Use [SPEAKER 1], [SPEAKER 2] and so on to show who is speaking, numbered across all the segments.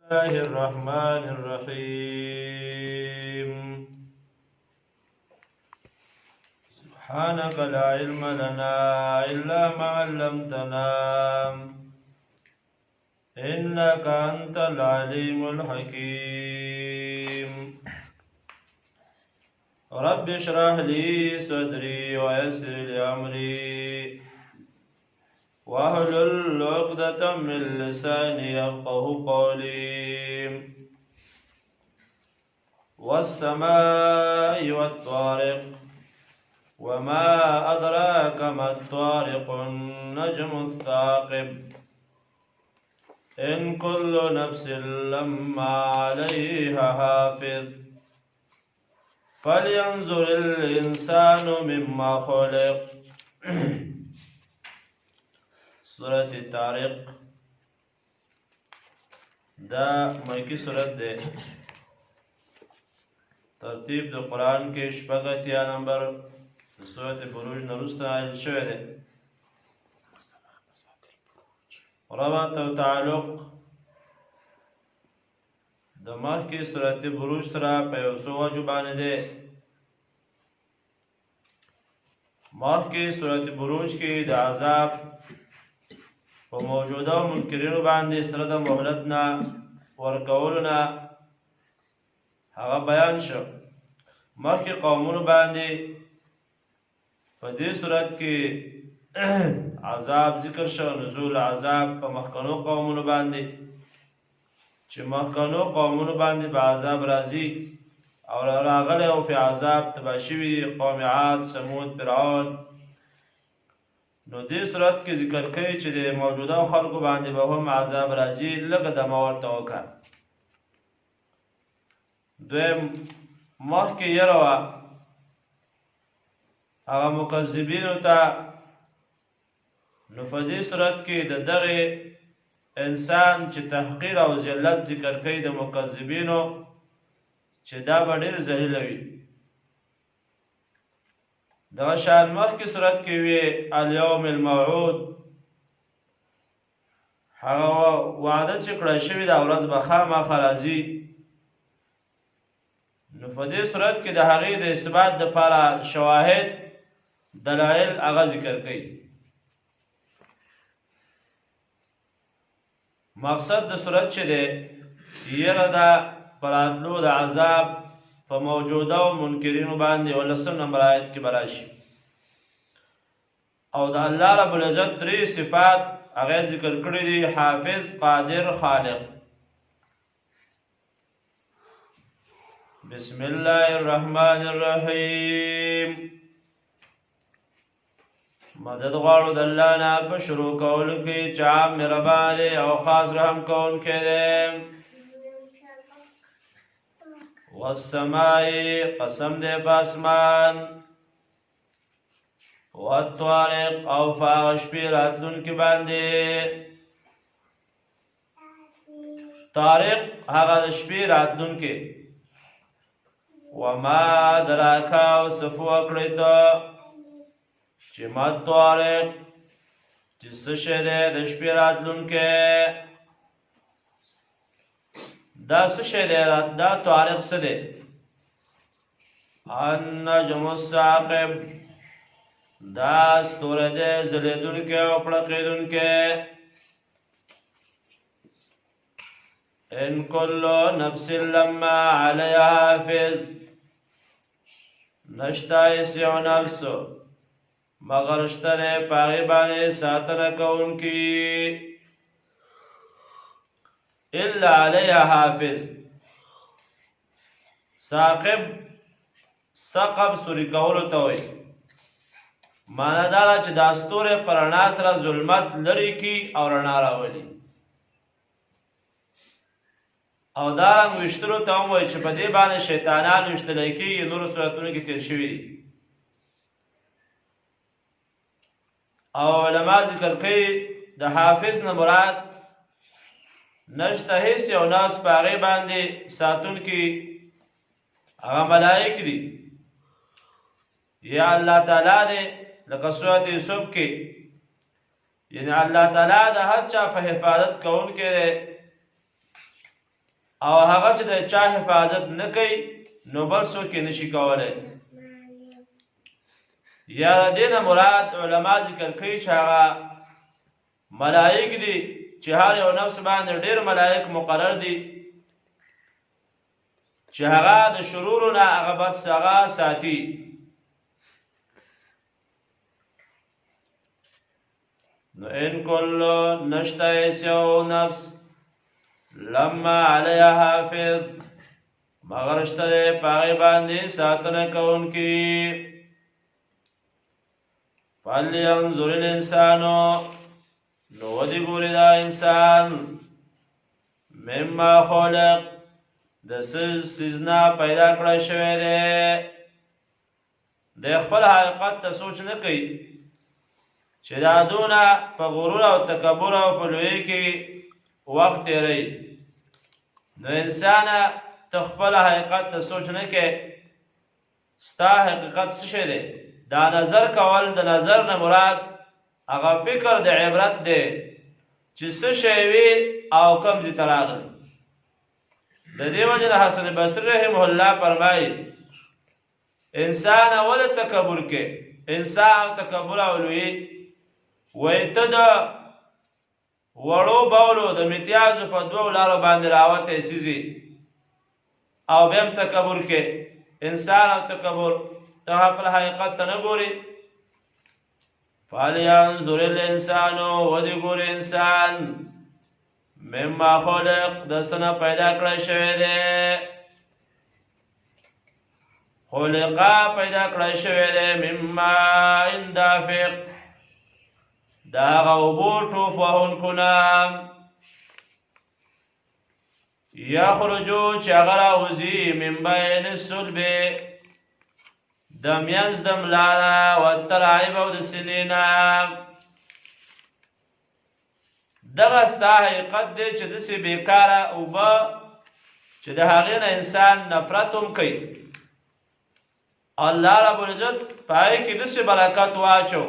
[SPEAKER 1] الله الرحمن الرحيم. سبحانك لا علم لنا إلا ما علمتنا إنك أنت العليم الحكيم. رب اشرح لي صدري ويسر لي أمري واحلل عقدة من لساني يفقهوا قولي. والسماء والطارق وما أدراك ما الطارق النجم الثاقب إن كل نفس لما عليها حافظ فلينظر الإنسان مما خلق. سورة الطارق دا مکی سورت دے. ترتیب د قرآن کې شپږ اتیا نمبر سورت بروج نرسته نازل شوی دی. ربط او تعلق د مخکې سورت بروج سره په یو څو وجو باندې دی. مخکې سورت بروج کې د عذاب په موجوده منکرینو باندې سره د مهلت نه ورکولو نه هغه بیان شو. مخکې قومونو باندې په دې صورت کې عذاب ذکر شو، نزول عذاب په مخکنو قومونو باندې چې مخکنو قومونو باندې به عذاب راځي او راغلی او په عذاب تباه شوي قوم عاد، ثمود، فرعون. نو دې صورت کې ذکر کوي چې د موجوده خلکو باندې به هم عذاب راځي. لږه دمه ورته وکړه. دویم مخکې یره وه هغه مکذبینو ته. نو په دې صورت کې د دغې انسان چې تحقیر او ذلت ذکر کوي د مکذبینو چې دا به ډېر ذلیله وي. دغه شان مخکې صورت کې وی الیوم الموعود، هغه وعده چې کړه شوې دا ورځ به خامخا راځي. نو په دې صورت کې د هغې د اثبات دپاره شواهد دلایل هغه ذکر کوي. مقصد د صورت چې دی یره ده په راتلو د عذاب په موجوده او منکرینو باندې 19 نمبر آیت کې به راشي. او د الله رب العزت 3 صفات هغه ذکر کړي دي: حافظ، قادر، خالق. بسم الله الرحمن الرحیم. مدد غواړو د الله نه په شروع کولو کې چې عام مهربان دی او خاص رحم کوونکی دی. والسماء، قسم دے پاسمان، والطارق، او فاغ شپی راتلون کی باندے. طارق هغه د شپی راتلون کی. وما دراکا، او صفو اکڑی تا چی ما طارق چی سشه دے د شپی راتلون کی. دا څه شی دی؟ دا طارق څه دی؟ النجم الثاقب، دا ستوری دی ځلېدونکی او پړقېدونکی. ان کل نفس لما علیها حافظ، نشته هېڅ یو نفس مګر شته دی په هغې باندې ساتنه کوونکي. الا علیها حافظ. ثاقب ثقب سوری کولو ته وایي. معنی دا ده چې دا ستوری په رڼا سره ظلمت لرې کي او رڼا راولي. او دارنګ ویشتلو ته هم وایي چې په دې باندې شیطانان ویشتلی کېږي. نورو صورتونو کې تېر شوي دي. او علما ذکر کوي د حافظ نه مراد نشته هیڅ یو ناس په هغې باندې ساتونکي هغه ملایک دي یا الله تعالی دی. لکه سورت یوسف کې یعنی الله تعالی د هر چا په حفاظت کوونکی دی. او هغه چې د چا حفاظت نه کوي نو بل څوک یې نشي کولی. یا د دې نه مراد علما ذکر کوي چې هغه ملائک دي چې هر یو نفس باندې ډېر ملائک مقرر دي چې هغه د شرورو نه هغه بد هغه ساتي. نو ان کل نشته یو نفس لما علیها حافظ مگر شته په هغې باندې ساتنه کوونکي. فلینظر الانسان نو ودې ګوري دا انسان مما خلق د څه څیز نه پیدا کړی شوی دی. د خپل حقیقت ته سوچ نه کوي چې دا دونه په غرور او تکبر او په لویۍ کې وخت تېروي. نو انسانه ته خپل حقیقت ته سوچ نه کوې ستا حقیقت څه شی دی. دا نظر کول د نظر نه مراد هغه فکر د عبرت دی چې څه شی وي او کوم ځای ته راغلی. د دې وجې نه حسن بصري رحمه الله فرمایي انسان ولې تکبر کې انسان تکبر او لویي وایي ته د وړو بولو د امتیازو په دوو لارو باندې راوتی سیزي او بیا هم تکبر کې انسان او تکبر ته خپل حقیقت ته نه ګوري. فلینظر الانسان ودې ګوري انسان مما خلق د څه نه پیدا کړی شوی دی. خلقا پیدا کړی شوی دی مما دافق د هغه اوبو ټوف وهونکو نه یخرجو چې هغه راوځي من بین الصلب د منځ د ملا نه والترائب او د سینې نه. دغه ستا حقیقت دی چې داسې بېکاره اوبه چې د هغې نه انسان نفرت هم کوي. الله رب العزت په هغې کې داسې برکت واچو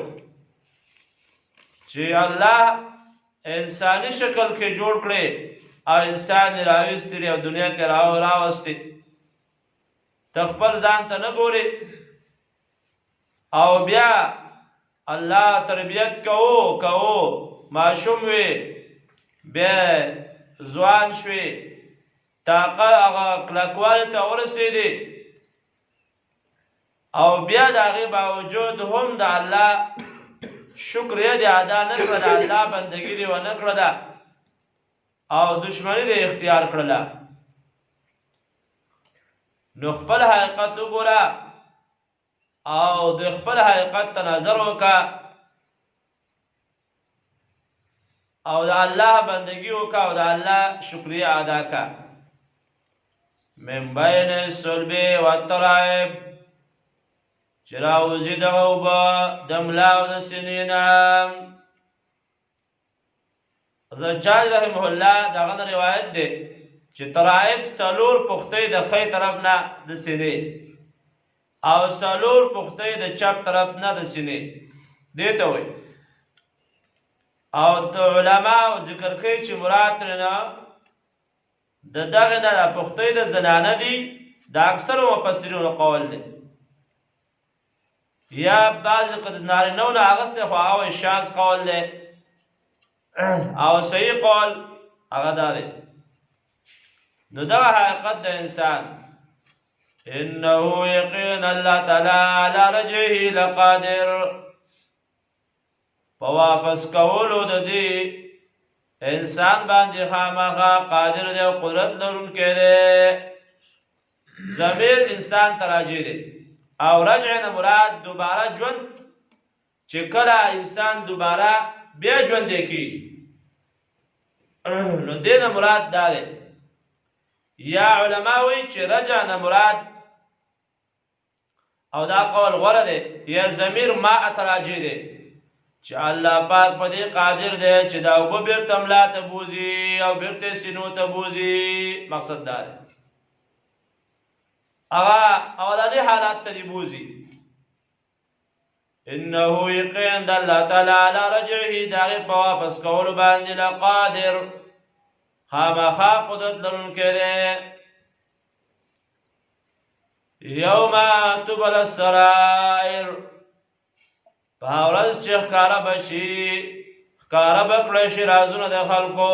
[SPEAKER 1] چې الله انساني شکل کې جوړ کړی او انسان یې راویستلی او دنیا ته راوستی. ته خپل ځان ته نه ګورې او بیا الله تربیت کوو ماشوم وي بیا ځوان شوې طاقت هغه کلکوالي ته ورسېدې او بیا د هغې باوجود هم د الله شکریه دې ادا نه کړه د الله بندګي دې ونه کړله او دشمني دې اختیار کړله. نو خپل حقیقت وګوره او د خپل حقیقت ته نظر وکړه او د الله بندگی وکړه او د الله شکریه ادا کړه. من بین الصلب والترائب چې راوځي دغه اوبه د ملا او د سینې نه. زجاج رحمه الله دغه نه روایت دی چې ترائب څلور پختۍ د ښی طرف نه د سینې او څلور پختۍ د چپ طرف نه د سینې دې ته وایي. او د علماء ذکر کوي چې مراد ترېنه د دغه نه د پختۍ د زنانه دي د اکثرو مفسرینو قول دی یا بعضې که د نارینهو نه اخیستی خو هغه وایي شاذ قول دی او صحیح قول هغه دا دی. نو دغه حقیقت د انسان انه یقینا الله تعالی علی رجعه لقادر په واپس کولو د دې انسان باندې خامخا قادر دی او قدرت لرونکی دی. ضمیر انسان ته راجع دی او رجع نه مراد دوباره ژوند چې کله انسان دوباره بیا ژوندی کېږي نو دې نه مراد دا دی. یا علما وایي چې رجع نه مراد او دا قول غوره دی یا ضمیر ما ته راجع دی چې الله پاک په دې قادر دی چې دا اوبه بېرته ملا ته بوځي او بېرته سینو ته بوځي. مقصد دا دی هغه اولني حالات ته دې بوځي. انه یقین د الله تعالی علی رجعه د هغې په واپس کولو باندې لقادر خامخا قدرت لرونکی دی. یوم تبل السرائر په ورځ چې ښکاره به شي، ښکاره به کړی شي رازونه د خلکو.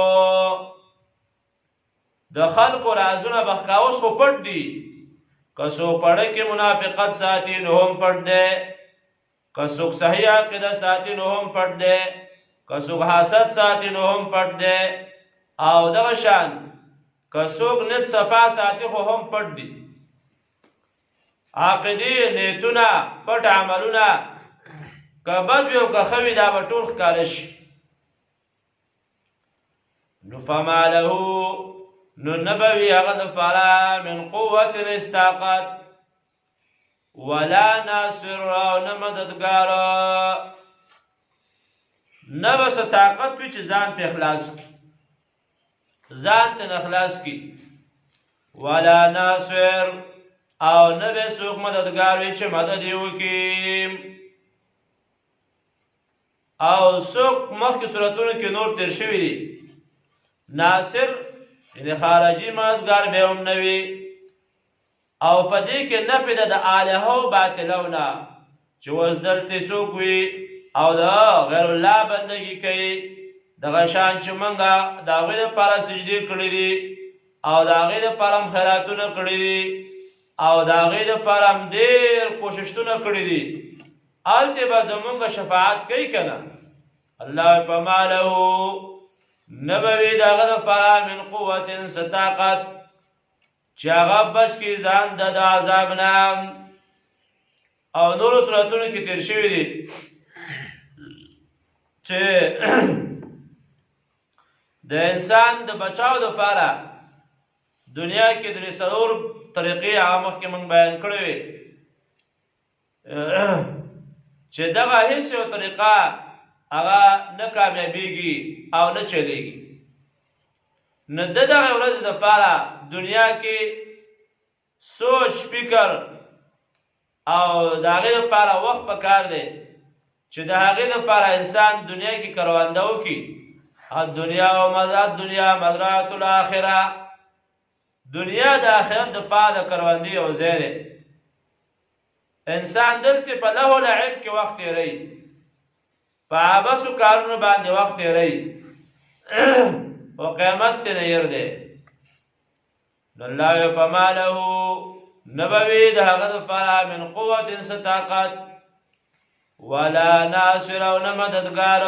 [SPEAKER 1] د خلکو رازونه به اوس خو پټ دي. که څوک پړه کې منافقت ساتي نو هم پټ دی، که څوک صحیح عقیده ساتي نو هم پټ دی، که څوک حسد ساتي نو هم پټ دی، او دغه شان که څوک نیت صفا ساتي خو هم پټ دي. عقیدې، نیتونه، پټ عملونه که بد وي او که ښه وي دا به ټول ښکاره شي. نو فما له نو نه به وي هغه دپاره من قوت استطاقت ولا ناصر او نه مددګار. نه به څه طاقت وي چې ځان پې خلاص کړي، ځان ته نه خلاص کړي. ولا ناصر او نه به څوک مددګار وي چې مدد یې وکړي. او څوک مخکې صورتونو کې نور تیر شوي دي. ناصر یعنې خارجي مددګار به هم نه وي. او په دې کې نفي ده د الهو باطلو نه چې اوس دلته څوک وي او د غیر الله بندګي کوي، دغه شان چې موږ د هغوی دپاره سجدې کړي دي او د هغوی دپاره هم خیراتونه کړي دي او د هغوی دپاره هم ډېر کوششونه کړي دي، هلته به زموږ شفاعت کوي که نه. الله فما له نه به وي د هغه دپاره من قوت څه طاقت چې هغه بچ کړي ځان د عذاب نه. او نورو صورتونو کې تیر شوي دي چې د انسان د بچاو دپاره دنیا کې درې څلور طریقې هغه مخکې موږ بیان کړې وې چې دغه هېڅ یو طریقه هغه نه کامیابېږي او نه چلېږي. نو د دغه ورځې دپاره دنیا کې سوچ فکر او د هغې دپاره وخت پکار دی چې د هغې دپاره انسان دنیا کې کرونده وکړي. الدنیا مزرعة الاخره، دنیا د آخرت دپاره د کروندې یو ځای دی. انسان دلته په لهو لعب کې وخت تېروي، په عبثو کارونو باندې وخت تېروي او قیامت ته نه ير دی. نو الله فما له نه به وي د هغه دپاره من قوت څه طاقت ولا ناصر او نه مددګار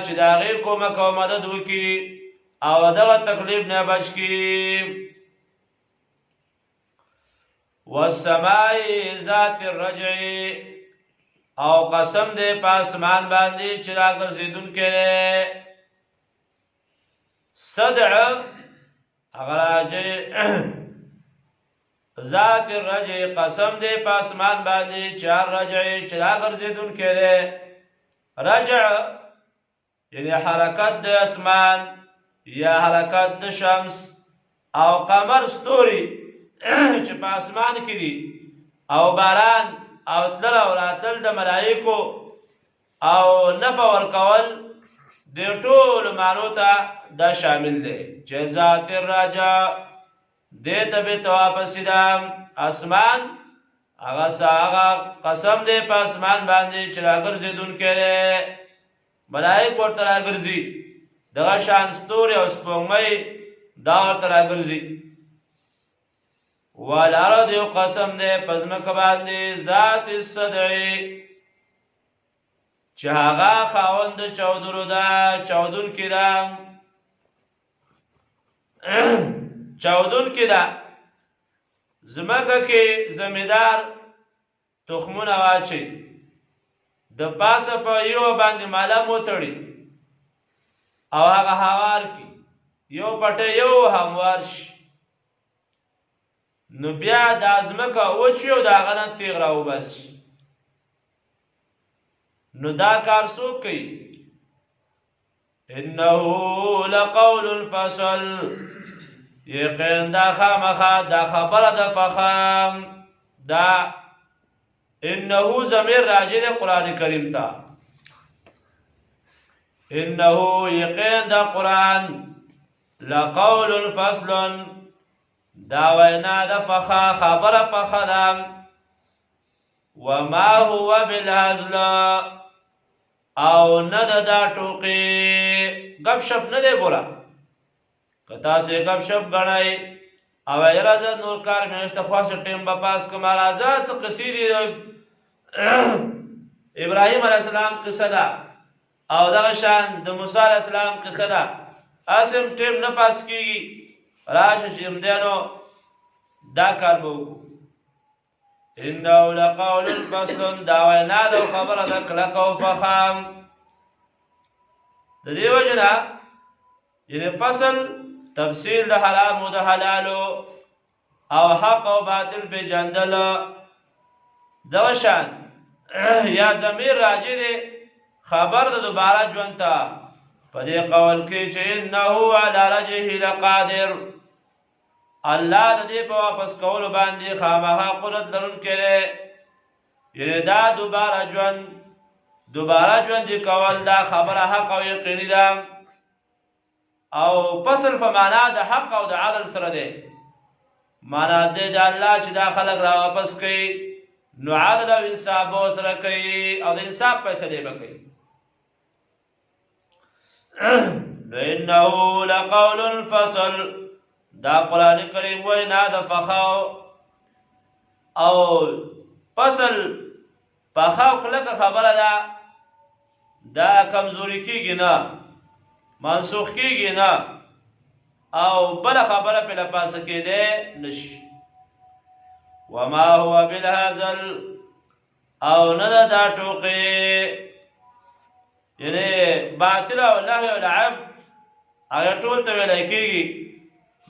[SPEAKER 1] چې د هغې کومک او مدد وکړي او دغه تکلیف نه بچ کړي. والسماء ذات الرجع او قسم دې په اسمان باندې چې راګرځېدونکی دی. صدع هغه راجع ذات الرجع قسم دې په اسمان باندې چې رجع چې راګرځېدونکی دی. رجع یعنی حرکت د اسمان یا حرکت د شمس او قمر ستوري چې په اسمان کې دي او باران او تلل او راتل د ملایکو او نفع ورکول د ټولو معنو ته دا شامل دی چې ذات الرجع دې ته بیرته واپس ده. اسمان هغه قسم دی په اسمان باندې چې راګرځېدونکی دی، ملایک ورته راګرځي، دغه شان ستوري او سپوږمۍ دا ورته راګرځي. والارض یو قسم دی په ځمکه باندې ذات الصدع چې هغه خاوند چودرو ده، چودونکې ده، چودونکې ده. ځمکه کې زمیندار تخمونه واچي، د پاسه په یو باندې مالم وتړي او هغه هوار کړي، یو پټه یو هموار شي، نو بیا دا ځمکه وچوي او د هغه نه تیغ راوباسي. نو دا کار څوک کوي؟ انه لقول فصل، یقین دا خامخا دا خبره د فخام. دا انه ضمیر راجع دی قرآن کریم ته. انه یقین دا قرآن لقول فصل دا وینا د پخا خبره پخه ده وما هو بالهزل او نه د دا ټوقې گپ شپ نه دی ګوره که تاسې گپ شپ ګڼئ او یاره زه نور کار مې نشته خواسې ټیم به پاس کړم راځه څه قصې دي ابراهیم علیه السلام قصه ده او دغه شان د موسی علیه السلام قصه ده اسم ټیم نه پاس کیږي راشه چې همدیانو دا کار به وکړو انه لقول فصل دا وینا ده او خبره ده کلک او فخام د دې وجه نه یعنې فصل تفصیل د حرامو د حلالو او حق او باطل پیژندل دغه شان یا ضمیر راجع دی خبر د دوباره ژوند ته په دې قول کې چې انه علی رجعه لقادر الله د دې په واپس کولو باندې خامخا قدرت لرونکی دی یعنې دا دوباره ژوند کول دا خبره حق او یقیني ده او فصل په معنا د حق او د عدل سره دی معنا دی د الله چې دا خلق را واپس کوي نو عدل او انصاف به سره کوي او د انصاف فیصلې به کوي نو انه لقول الفصل دا قرآن کریم وینا د فخاو او فصل فخاو کلکه خبره ده دا کمزوري کیږي نه منسوخ کیږي نه او بل خبره په لپاسه کېده نشي وما هو بالهزل او نه دا ټوقې یعنی باطل او لهو او لعب هغه ټول ته ویلی کېږي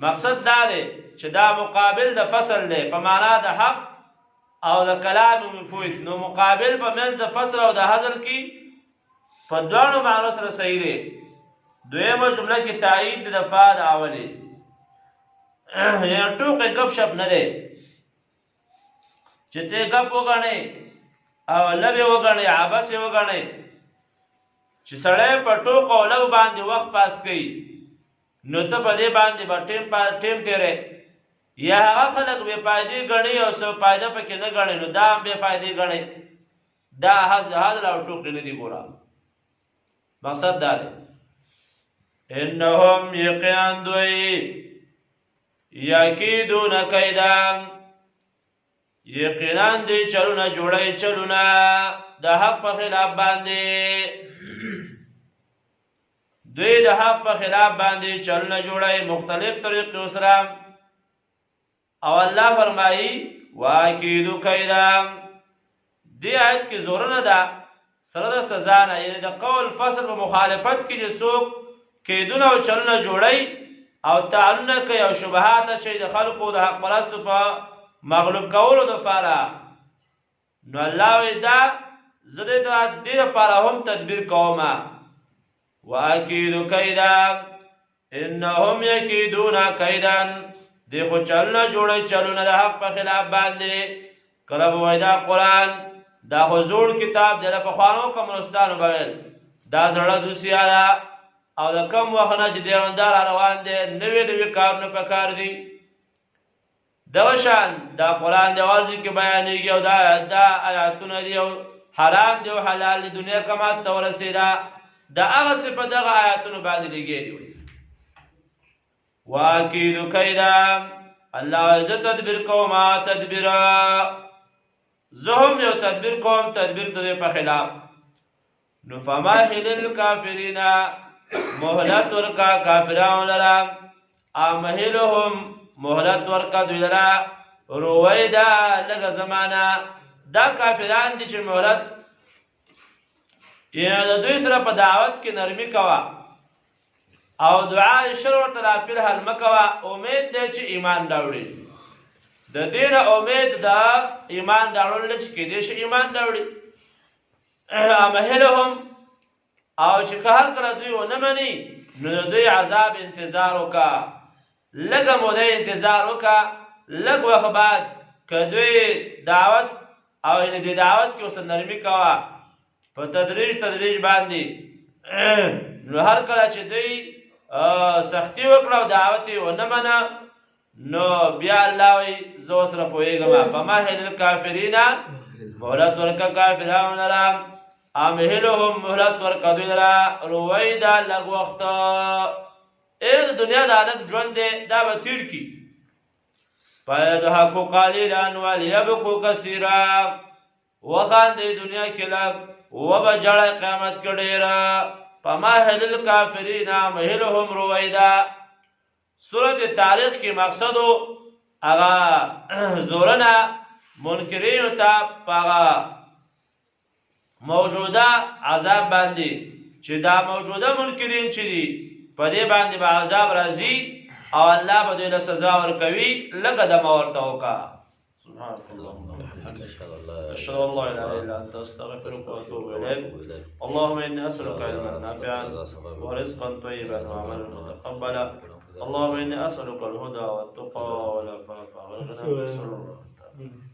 [SPEAKER 1] مقصد دا دی چې دا مقابل د فصل دی په معنا د حق او د کلام مفید نو مقابل په منځ د فصل او د هزل کې په دواړو معنو سره صحیح دی دویمه جمله کې تایید د فا د اولې یعنې ټوقې ګپ شپ نه دی چې ته ګپ وګڼې او لبې وګڼې عبس یې وګڼې چې سړی په ټوق او لب باندې وخت پاس کوي نو ته په دې باندې به ټیم تېری یا هغه خلک بې فایدې ګڼي او څه فایده پکې نه ګڼي نو دا هم بې فایدې ګڼي دا هزل او ټوقې نه دي ګوره مقصد دا دی انهم یقینا دوی یکیدون کیدا یقینا دی چلونه جوړی چلونه د حق په خلاف باندې دوی د حق په خلاف باندې چلونه جوړی مختلف طریقې سره او الله فرمایي واکیدو کیدا دې آیت کې زورونه ده سره د سزا نه یعنې د قول فصل په مخالفت کې چې څوک کیدونه او چلونه جوړی او تعلونه کوي او شبهات اچوي د خلکو د حق پرستو په مغلوب کولو دپاره نو الله وایي دا زه د دې دپاره هم تدبیر کوم واکیدو کیدا انهم یکیدون کیدا دی خو چلونه جوړی چلونه د حق په خلاف باندې کله به وایي دا قرآن دا خو زوړ کتاب دی د پخوانو کمونستانو به ویل دا زړه دوسیه ده او د کم وخت نه چې دیوندار روان دی نوې نوې کارونه په کار دي دغه شان دا قرآن دی واضح کې بیانېږي او دا آیاتونه دي او حرام دی او حلال دی دنیا کمات ته ورسېده د هغسې په دغه آیاتونو باندې لګېدي وي واکیدو کیدا الله وایي زه تدبیر کوم تدبیره زه هم یو تدبیر کوم تدبیر د دې په خلاف نو فمهل الکافرین مهلت ورکا کافرانو لره امهلهم مهلت ورکا دوی لره رویدا لږه زمانه دا کافران دي چې مهلت یعنې د دوی سره په دعوت کې نرمي کوه او دعا شر ورته رافل حل مه کوه امید دی چې ایمان راوړي د دې نه امید د ایمان راوړل چې کیدای شي ایمان راوړي امهلهم او چې که هر کله دوی ونه مني نو د دوی عذاب انتظار وکړه لږه موده انتظار وکړه لږ وخت بعد که دوی دعوت او یعنې د دعوت کې ورسره نرمي کوه په تدریج باندې نو هر کله چې دوی سختی وکړه او دعوت یې ونه منه نو بیا الله وایي زه ورسره پوهېږم فمهل الکافرین مهلت ورکه کافرانو لره امهلهم مهلت ورکه دوی لره رویدا لږ وخته د دنیا د هلک ژوند دی دا به تېر کړي فیضحکو قلیلا ولیبکو کثیرا وخاندئ دنیا کې لږ وبه ژړئ قیامت کې ډېره فمهل الکافرین امهلهم رویدا سورت تاریخ کی مقصد هغه زورنا منکرینو ته هغه موجوده عذاب باندې چې دا موجوده منکرین چې دي په دې باندې به عذاب راځي او الله به دوی له سزا ورکوي لکه دمه ورته وکړه سبحانك اللهم وبحمدك أشهد أن لا إله إلا أنت أستغفرك وأتوب إليك اللهم إني أسألك علما نافعا ورزقا طيبا وعملا متقبلا اللهم إني أسألك الهدى والتقى والعفاف والغنى